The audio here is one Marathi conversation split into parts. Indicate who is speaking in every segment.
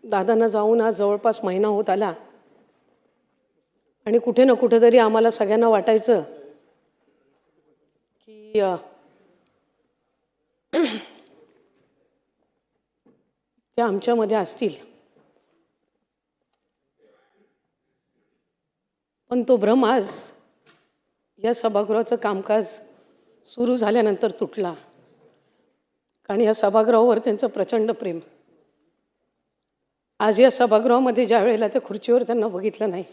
Speaker 1: दादांना जाऊन आज जवळपास महिना होत आला आणि कुठे ना कुठेतरी आम्हाला सगळ्यांना वाटायचं की ते आमच्यामध्ये असतील, पण तो भ्रम आज या सभागृहाचं कामकाज सुरू झाल्यानंतर तुटला. कारण या सभागृहावर त्यांचं प्रचंड प्रेम. आज या सभागृहामध्ये ज्या वेळेला त्या खुर्चीवर त्यांना बघितलं नाही,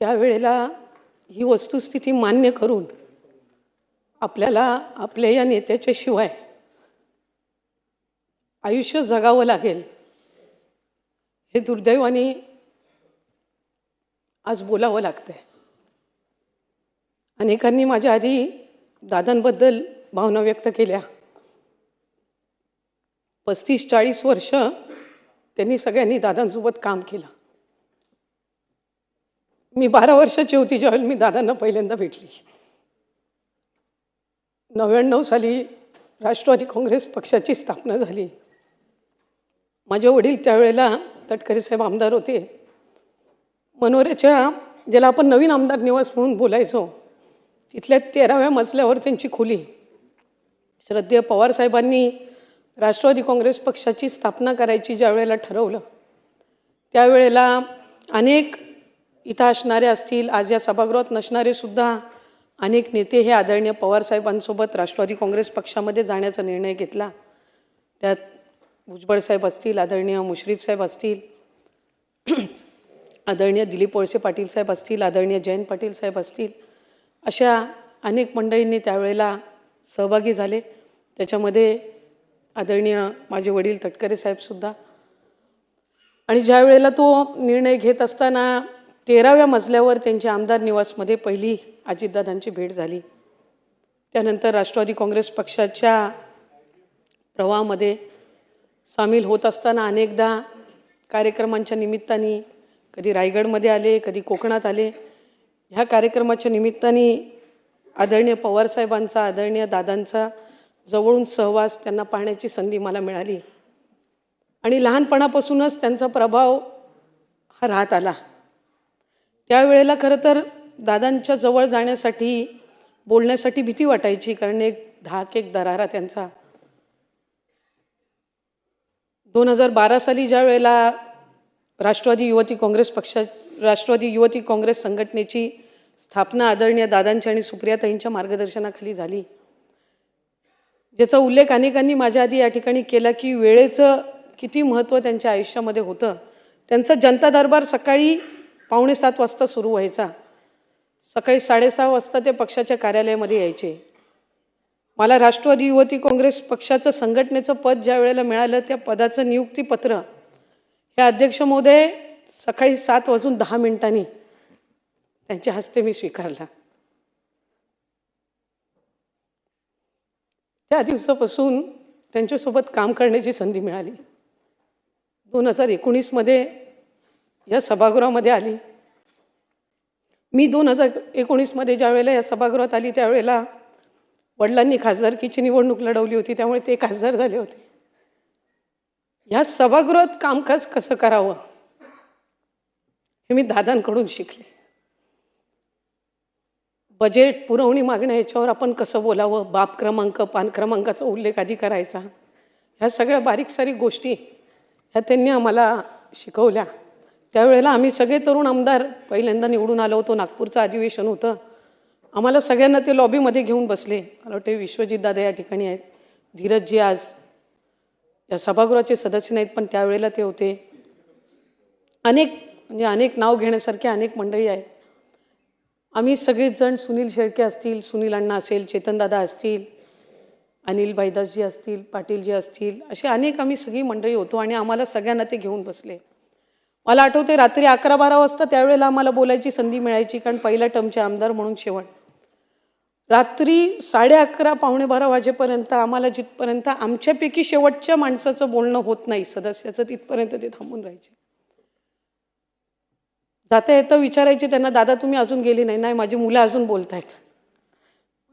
Speaker 1: त्यावेळेला ही वस्तुस्थिती मान्य करून आपल्याला आपल्या या नेत्याच्या शिवाय आयुष्य जगावं लागेल हे दुर्दैवाने आज बोलावं लागतंय. अनेकांनी माझ्या आधी दादांबद्दल भावना व्यक्त केल्या. 35-40 वर्ष त्यांनी सगळ्यांनी दादांसोबत काम केलं. मी 12 वर्षाची होती ज्यावेळेला मी दादांना पहिल्यांदा भेटली. 99 साली राष्ट्रवादी काँग्रेस पक्षाची स्थापना झाली. माझे वडील त्यावेळेला तटकरे साहेब आमदार होते. मनोऱ्याच्या, ज्याला आपण नवीन आमदार निवास म्हणून बोलायचो, तिथल्या 13व्या मजल्यावर त्यांची खोली. श्रद्धेय पवारसाहेबांनी राष्ट्रवादी काँग्रेस पक्षाची स्थापना करायची ज्या वेळेला ठरवलं, त्यावेळेला अनेक इथं असणारे असतील, आज या सभागृहात नसणारे सुद्धा अनेक नेते हे आदरणीय पवारसाहेबांसोबत राष्ट्रवादी काँग्रेस पक्षामध्ये जाण्याचा निर्णय घेतला. त्यात भुजबळ साहेब असतील, आदरणीय मुश्रीफ साहेब असतील, आदरणीय दिलीप वळसे पाटील साहेब असतील, आदरणीय जयंत पाटील साहेब असतील, अशा अनेक मंडळींनी त्यावेळेला सहभागी झाले. त्याच्यामध्ये आदरणीय माझे वडील तटकरे साहेबसुद्धा. आणि ज्या वेळेला तो निर्णय घेत असताना 13व्या मजल्यावर त्यांच्या आमदार निवासमध्ये पहिली अजितदादांची भेट झाली. त्यानंतर राष्ट्रवादी काँग्रेस पक्षाच्या प्रवाहामध्ये सामील होत असताना अनेकदा कार्यक्रमांच्या निमित्ताने कधी रायगडमध्ये आले, कधी कोकणात आले. ह्या कार्यक्रमाच्या निमित्ताने आदरणीय पवारसाहेबांचा, आदरणीय दादांचा जवळून सहवास त्यांना पाहण्याची संधी मला मिळाली. आणि लहानपणापासूनच त्यांचा प्रभाव हा राहत आला. त्यावेळेला खरं तर दादांच्या जवळ जाण्यासाठी, बोलण्यासाठी भीती वाटायची, कारण एक धाक, एक दरारा त्यांचा. 2012 साली ज्या वेळेला राष्ट्रवादी युवती काँग्रेस संघटनेची स्थापना आदरणीय दादांच्या आणि सुप्रियाताईंच्या मार्गदर्शनाखाली झाली, ज्याचा उल्लेख अनेकांनी माझ्या आधी या ठिकाणी केला की वेळेचं किती महत्त्व त्यांच्या आयुष्यामध्ये होतं. त्यांचा जनता दरबार सकाळी 6:45 वाजता सुरू व्हायचा. सकाळी 6:30 वाजता ते पक्षाच्या कार्यालयामध्ये यायचे. मला राष्ट्रवादी युवती काँग्रेस पक्षाचं संघटनेचं पद ज्या वेळेला मिळालं, त्या पदाचं नियुक्तीपत्र हे अध्यक्ष महोदय सकाळी 7:10 त्यांच्या हस्ते मी स्वीकारला. त्या दिवसापासून त्यांच्यासोबत काम करण्याची संधी मिळाली. 2019 या सभागृहामध्ये आली. मी 2019 ज्या वेळेला या सभागृहात आली, त्यावेळेला वडिलांनी खासदारकीची निवडणूक लढवली होती, त्यामुळे ते खासदार झाले होते. ह्या सभागृहात कामकाज कसं करावं हे मी दादांकडून शिकले. बजेट, पुरवणी मागण्या, याच्यावर आपण कसं बोलावं, बाब क्रमांक, पान क्रमांकाचा उल्लेख आधी करायचा, ह्या सगळ्या बारीक सारीक गोष्टी ह्या त्यांनी आम्हाला शिकवल्या. त्यावेळेला आम्ही सगळे तरुण आमदार पहिल्यांदा निवडून आलो होतो. नागपूरचं अधिवेशन होतं. आम्हाला सगळ्यांना ते लॉबीमध्ये घेऊन बसले. मला वाटते विश्वजित दादा या ठिकाणी आहेत, धीरजजी आज या सभागृहाचे सदस्य नाहीत, पण त्यावेळेला ते होते. अनेक नाव घेण्यासारखे अनेक मंडळी आहेत. आम्ही सगळेच जण, सुनील शेळके असतील, सुनील अण्णा असेल, चेतनदादा असतील, अनिल भाईदासजी असतील, पाटीलजी असतील, असे अनेक आम्ही सगळी मंडळी होतो. आणि आम्हाला सगळ्यांना ते घेऊन बसले. मला आठवते रात्री 11-12 वाजता त्यावेळेला आम्हाला बोलायची संधी मिळायची, कारण पहिल्या टर्मचे आमदार म्हणून शेवट. रात्री 11:30 पावणे-12 वाजेपर्यंत आम्हाला जिथपर्यंत आमच्यापैकी शेवटच्या माणसाचं बोलणं होत नाही, सदस्याचं, तिथपर्यंत ते थांबून राहायचे. जाता येतं विचारायचे त्यांना, दादा तुम्ही अजून गेली नाही? नाही, माझी मुलं अजून बोलत आहेत.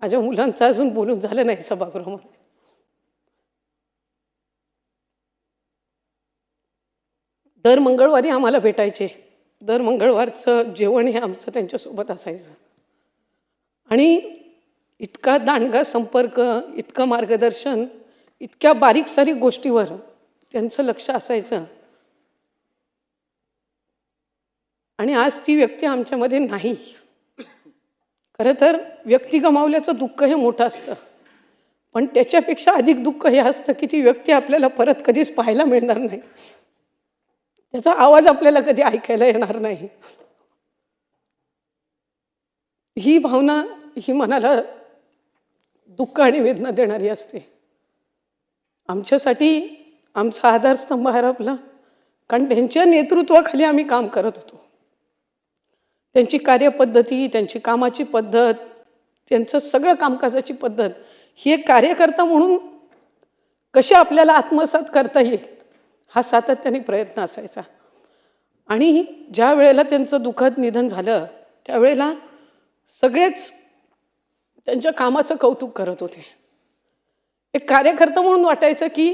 Speaker 1: माझ्या मुलांचं अजून बोलून झालं नाही सभागृहामध्ये. दर मंगळवारी आम्हाला भेटायचे. दर मंगळवारचं जेवण हे आमचं त्यांच्यासोबत असायचं. आणि इतका दांडगा संपर्क, इतकं मार्गदर्शन, इतक्या बारीक सारीक गोष्टीवर त्यांचं लक्ष असायचं. आणि आज ती व्यक्ती आमच्यामध्ये नाही. खरं तर व्यक्ती गमावल्याचं दुःख हे मोठं असतं, पण त्याच्यापेक्षा अधिक दुःख हे असतं की ती व्यक्ती आपल्याला परत कधीच पाहायला मिळणार नाही, त्याचा आवाज आपल्याला कधी ऐकायला येणार नाही. ही भावना ही मनाला दुःख आणि वेदना देणारी असते. आमच्यासाठी आमचा आधारस्तंभ हरपला, कारण त्यांच्या नेतृत्वाखाली आम्ही काम करत होतो. त्यांची कार्यपद्धती, त्यांची कामाची पद्धत, त्यांचं सगळं कामकाजाची पद्धत ही एक कार्यकर्ता म्हणून कशी आपल्याला आत्मसात करता येईल हा सातत्याने प्रयत्न असायचा. आणि ज्या वेळेला त्यांचं दुःखद निधन झालं त्यावेळेला सगळेच त्यांच्या कामाचं कौतुक करत होते. एक कार्यकर्ता म्हणून वाटायचं की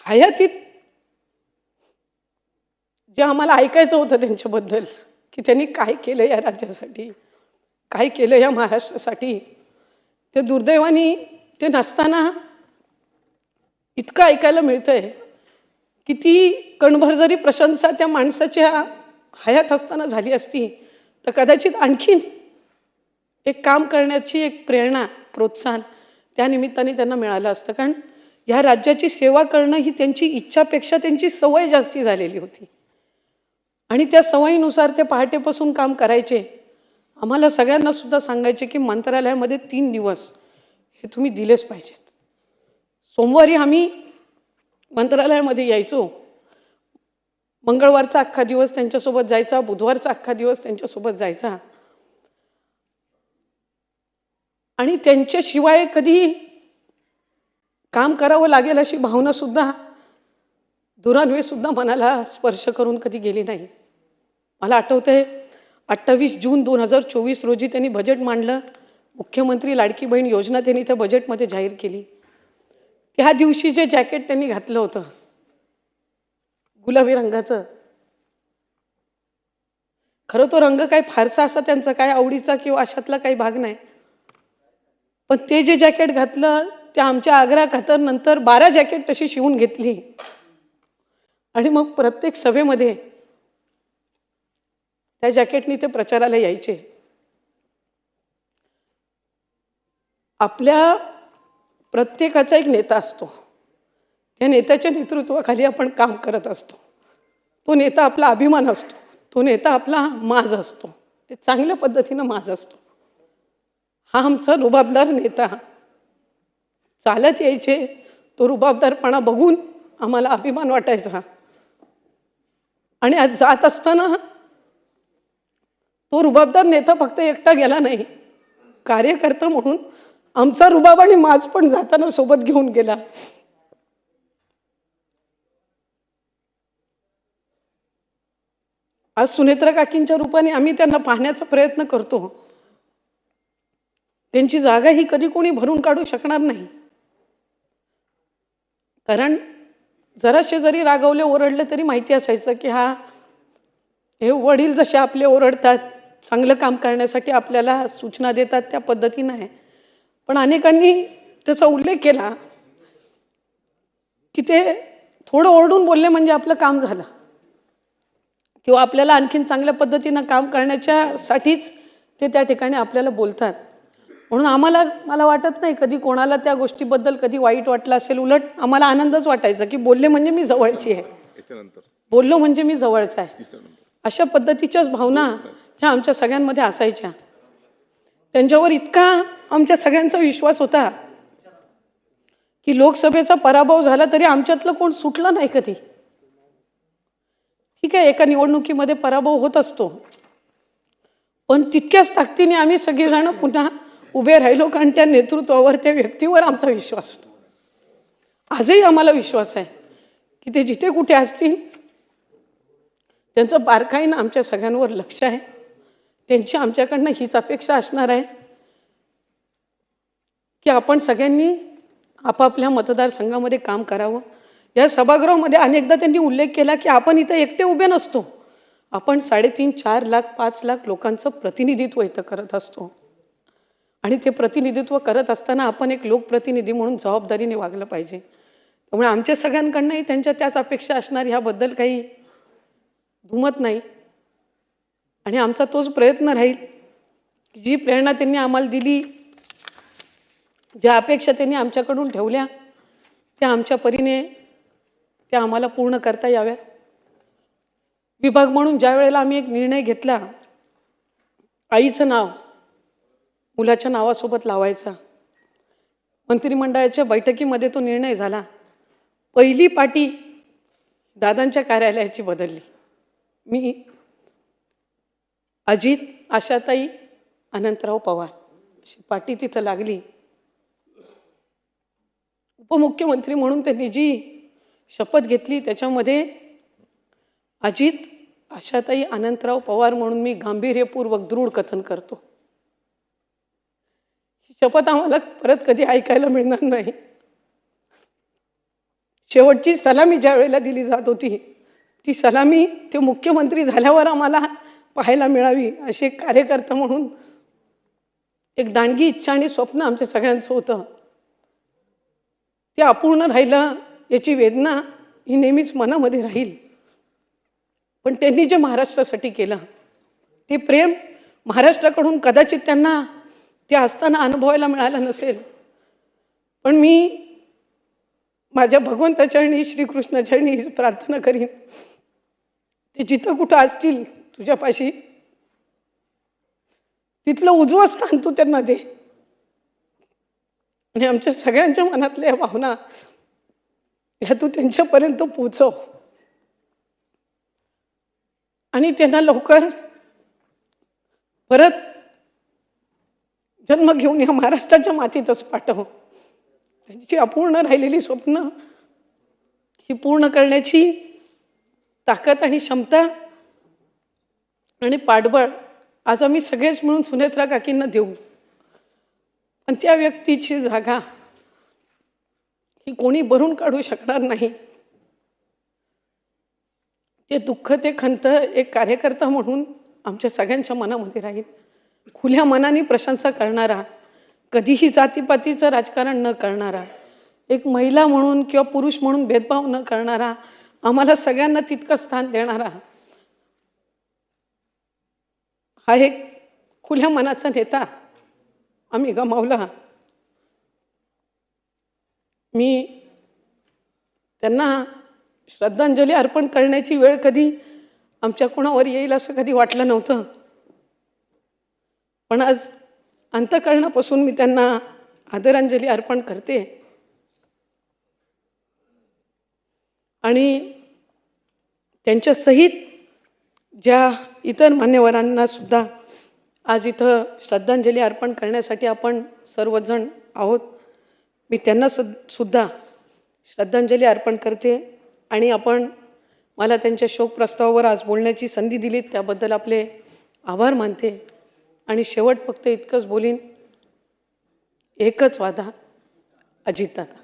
Speaker 1: हयातीत जे आम्हाला ऐकायचं होतं त्यांच्याबद्दल की त्यांनी काय केलं या राज्यासाठी, काय केलं या महाराष्ट्रासाठी, ते दुर्दैवाने ते नसताना इतकं ऐकायला मिळतंय की ती कणभर जरी प्रशंसा त्या माणसाच्या हयात असताना झाली असती तर कदाचित आणखीन एक काम करण्याची एक प्रेरणा, प्रोत्साहन त्या निमित्ताने त्यांना मिळालं असतं. कारण ह्या राज्याची सेवा करणं ही त्यांची इच्छापेक्षा त्यांची सवय जास्ती झालेली होती. आणि त्या सवयीनुसार ते पहाटेपासून काम करायचे. आम्हाला सगळ्यांना सुद्धा सांगायचे की मंत्रालयामध्ये 3 दिवस हे तुम्ही दिलेच पाहिजेत. सोमवारी आम्ही मंत्रालयामध्ये यायचो, मंगळवारचा अख्खा दिवस त्यांच्यासोबत जायचा, बुधवारचा अख्खा दिवस त्यांच्यासोबत जायचा. आणि त्यांच्याशिवाय कधी काम करावं लागेल अशी भावना सुद्धा दुरान्वे सुद्धा मनाला स्पर्श करून कधी गेली नाही. मला आठवतंय 28 जून 2024 रोजी त्यांनी बजेट मांडलं. मुख्यमंत्री लाडकी बहीण योजना त्यांनी त्या बजेटमध्ये जाहीर केली. त्या दिवशी जे जॅकेट त्यांनी घातलं होतं गुलाबी रंगाचं, खरं तो रंग काही फारसा असा त्यांचा काय आवडीचा किंवा अशातला काही भाग नाही, पण ते जे जॅकेट घातलं त्या आमच्या आग्रा खातर नंतर 12 जॅकेट तशी शिवून घेतली. आणि मग प्रत्येक सभेमध्ये त्या जॅकेटनी ते प्रचाराला यायचे. आपल्या प्रत्येकाचा एक नेता असतो, त्या नेत्याच्या नेतृत्वाखाली आपण काम करत असतो. तो नेता आपला अभिमान असतो, तो नेता आपला माज असतो, ते चांगल्या पद्धतीनं माज असतो. हा आमचा रुबाबदार नेता चालत यायचे, तो रुबाबदारपणा बघून आम्हाला अभिमान वाटायचा. आणि आज जात असताना तो रुबाबदार नेता फक्त एकटा गेला नाही, कार्यकर्ता म्हणून आमचा रुबाब आणि माज पण जाताना सोबत घेऊन गेला. आज सुनेत्रा काकींच्या रूपाने आम्ही त्यांना पाहण्याचा प्रयत्न करतो. त्यांची जागा ही कधी कोणी भरून काढू शकणार नाही. कारण जराशे जरी रागवले, ओरडले तरी माहिती असायचं की हे वडील जसे आपले ओरडतात, चांगलं काम करण्यासाठी आपल्याला सूचना देतात त्या पद्धतीनं आहे. पण अनेकांनी त्याचा उल्लेख केला की ते थोडं ओरडून बोलले म्हणजे आपलं काम झालं, किंवा आपल्याला आणखीन चांगल्या पद्धतीनं काम करण्याच्यासाठीच ते त्या ठिकाणी आपल्याला बोलतात. म्हणून मला वाटत नाही कधी कोणाला त्या गोष्टीबद्दल कधी वाईट वाटलं असेल. उलट आम्हाला आनंदच वाटायचा की बोलले म्हणजे मी जवळची आहे, बोललो म्हणजे मी जवळचा आहे. अशा पद्धतीच्याच भावना ह्या आमच्या सगळ्यांमध्ये असायच्या. त्यांच्यावर इतका आमच्या सगळ्यांचा विश्वास होता की लोकसभेचा पराभव झाला तरी आमच्यातलं कोण सुटलं नाही कधी. ठीक आहे, एका निवडणुकीमध्ये पराभव होत असतो, पण तितक्याच ताकदीने आम्ही सगळेजण पुन्हा उभे राहिलो, कारण त्या नेतृत्वावर, त्या व्यक्तीवर आमचा विश्वास होता. आजही आम्हाला विश्वास आहे की ते जिथे कुठे असतील त्यांचं बारकाईनं आमच्या सगळ्यांवर लक्ष आहे. त्यांची आमच्याकडनं हीच अपेक्षा असणार आहे की आपण सगळ्यांनी आपापल्या मतदारसंघामध्ये काम करावं. या सभागृहामध्ये अनेकदा त्यांनी उल्लेख केला की आपण इथं एकटे उभे नसतो, आपण 3.5-4 लाख 5 लाख लोकांचं प्रतिनिधित्व इथं करत असतो आणि ते प्रतिनिधित्व करत असताना आपण एक लोकप्रतिनिधी म्हणून जबाबदारीने वागलं पाहिजे. त्यामुळे आमच्या सगळ्यांकडनंही त्यांच्या त्याच अपेक्षा असणार, ह्याबद्दल काही दुमत नाही. आणि आमचा तोच प्रयत्न राहील की जी प्रेरणा त्यांनी आम्हाला दिली, ज्या अपेक्षा त्यांनी आमच्याकडून ठेवल्या, त्या आमच्या परीने त्या आम्हाला पूर्ण करता याव्यात. विभाग म्हणून ज्या वेळेला आम्ही एक निर्णय घेतला, आईचं नाव मुलाच्या नावासोबत लावायचा, मंत्रिमंडळाच्या बैठकीमध्ये तो निर्णय झाला. पहिली पाटी दादांच्या कार्यालयाची बदलली. मी अजित, आशाताई, अनंतराव पवार अशी पाटी तिथं लागली. उपमुख्यमंत्री म्हणून त्यांनी जी शपथ घेतली त्याच्यामध्ये अजित, आशाताई, अनंतराव पवार म्हणून मी गांभीर्यपूर्वक दृढ कथन करतो. ही शपथ आम्हाला परत कधी ऐकायला मिळणार नाही. शेवटची सलामी ज्या वेळेला दिली जात होती, ती सलामी ते मुख्यमंत्री झाल्यावर आम्हाला पाहायला मिळावी अशी एक कार्यकर्ता म्हणून एक दांडगी इच्छा आणि स्वप्न आमच्या सगळ्यांचं होतं. ते अपूर्ण राहिलं याची वेदना ही नेहमीच मनामध्ये राहील. पण त्यांनी जे महाराष्ट्रासाठी केलं ते प्रेम महाराष्ट्राकडून कदाचित त्यांना ते असताना अनुभवायला मिळालं नसेल. पण मी माझ्या भगवंताचरणी, श्रीकृष्णाचरणी प्रार्थना करीन, ते जिथं कुठं असतील तुझ्यापाशी, तिथलं उजवं स्थान तू त्यांना दे आणि आमच्या सगळ्यांच्या मनातल्या भावना ह्या तू त्यांच्यापर्यंत पोहोचव आणि त्यांना लवकर परत जन्म घेऊन या महाराष्ट्राच्या मातीतच पाठव. त्यांची अपूर्ण राहिलेली स्वप्न ही पूर्ण करण्याची ताकद आणि क्षमता आणि पाठबळ आज आम्ही सगळेच मिळून सुनेत्रा काकींना देऊ. पण त्या व्यक्तीची जागा ही कोणी भरून काढू शकणार नाही. ते दुःख, ते खंत एक कार्यकर्ता म्हणून आमच्या सगळ्यांच्या मनामध्ये राहील. खुल्या मनाने प्रशंसा करणारा, कधीही जातीपातीचं राजकारण न करणारा, एक महिला म्हणून किंवा पुरुष म्हणून भेदभाव न करणारा, आम्हाला सगळ्यांना तितकं स्थान देणारा हा एक खुल्या मनाचा नेता आम्ही गमावला. मी त्यांना श्रद्धांजली अर्पण करण्याची वेळ कधी आमच्या कोणावर येईल असं कधी वाटलं नव्हतं. पण आज अंतःकरणापासून मी त्यांना आदरांजली अर्पण करते. आणि त्यांच्या सहित ज्या इतर मान्यवरांना सुद्धा आज इथं श्रद्धांजली अर्पण करण्यासाठी आपण सर्वजण आहोत, मी त्यांना सुद्धा श्रद्धांजली अर्पण करते. आणि मला त्यांच्या शोक प्रस्तावावर आज बोलण्याची संधी दिली त्याबद्दल आपले आभार मानते. आणि शेवट फक्त इतकंच बोलीन, एकच वादा, अजितदादा.